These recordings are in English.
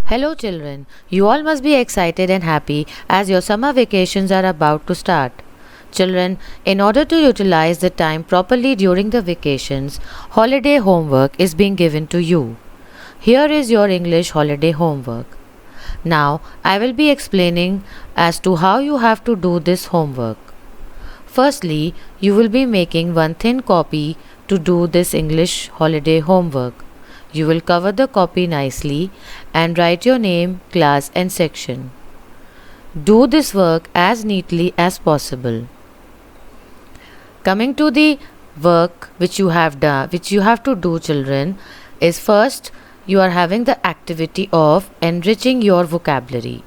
Hello, children. You all must be excited and happy as your summer vacations are about to start. Children, in order to utilize the time properly during the vacations, holiday homework is being given to you. Here is your English holiday homework. Now, I will be explaining as to how you have to do this homework. Firstly, you will be making one thin copy to do this English holiday homework. You will cover the copy nicely and write your name, class, and section. Do this work as neatly as possible. Coming to the work which you have to do, children, is first you are having the activity of enriching your vocabulary.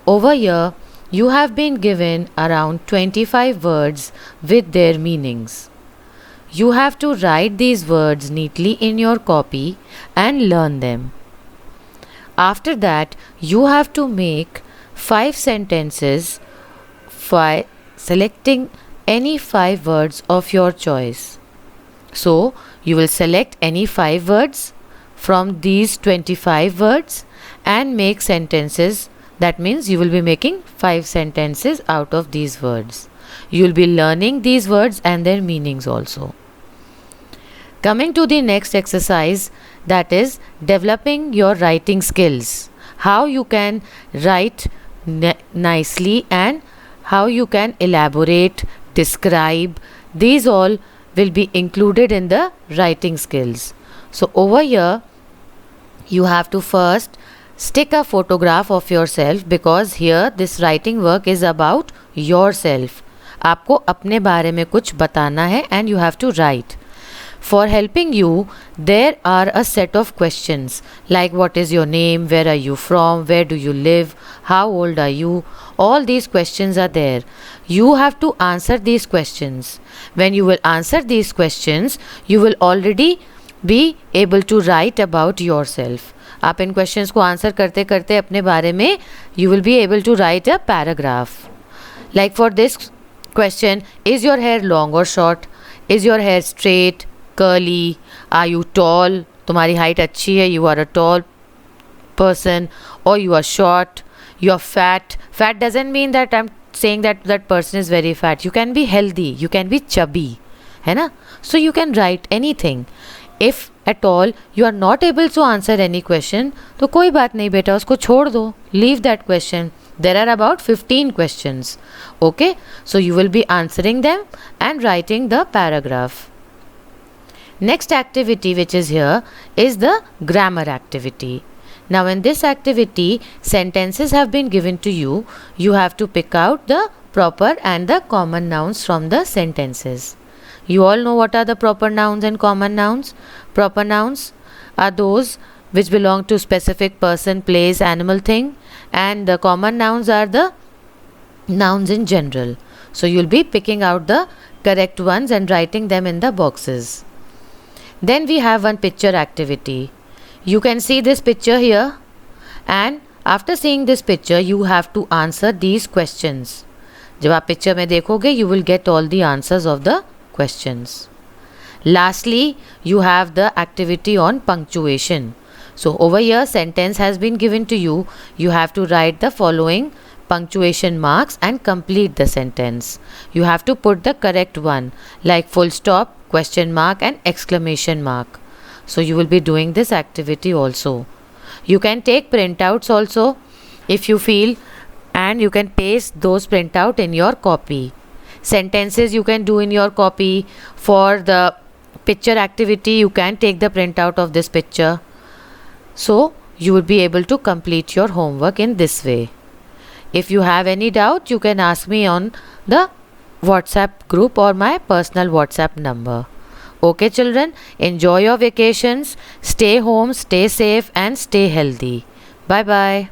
Over here, you have been given around 25 words with their meanings. You have to write these words neatly in your copy and learn them. After that, you have to make 5 sentences by selecting any 5 words of your choice. So, you will select any 5 words from these 25 words and make sentences. That means you will be making 5 sentences out of these words. You will be learning these words and their meanings also. Coming to the next exercise, that is developing your writing skills. How you can write nicely and how you can elaborate, describe. These all will be included in the writing skills. So over here, you have to first stick a photograph of yourself because here this writing work is about yourself. आपको अपने बारे में कुछ बताना है and you have to write. For helping you, there are a set of questions like what is your name, where are you from, where do you live, how old are you. All these questions are there. You have to answer these questions. When you will answer these questions, you will already be able to write about yourself. आप इन questions को answer करते करते अपने बारे में you will be able to write a paragraph. Like for this question, is your hair long or short? Is your hair straight, curly? Are you tall? तुम्हारी height अच्छी है, you are a tall person, or you are short, you are fat. Fat doesn't mean that I'm saying that that person is very fat. You can be healthy, you can be chubby, है ना? So you can write anything. If at all you are not able to answer any question, तो कोई बात नहीं बेटा, उसको छोड़ दो. Leave that question. There are about 15 questions. Okay, so you will be answering them and writing the paragraph. Next activity which is here is the grammar activity. Now in this activity, sentences have been given to you. You have to pick out the proper and the common nouns from the sentences. You all know what are the proper nouns and common nouns. Proper nouns are those which belong to specific person, place, animal, thing, and the common nouns are the nouns in general. So you will be picking out the correct ones and writing them in the boxes. Then we have one picture activity. You can see this picture here, and after seeing this picture you have to answer these questions. जब आप picture में देखोगे, you will get all the answers of the questions. Lastly, you have the activity on punctuation. So over here, sentence has been given to you. You have to write the following punctuation marks and complete the sentence. You have to put the correct one like full stop, question mark, and exclamation mark. So you will be doing this activity also. You can take printouts also if you feel, and you can paste those printout in your copy. Sentences you can do in your copy. For the picture activity, you can take the printout of this picture. So you will be able to complete your homework in this way. If you have any doubt, you can ask me on the WhatsApp group or my personal WhatsApp number. Okay children, enjoy your vacations, stay home, stay safe and stay healthy. Bye bye.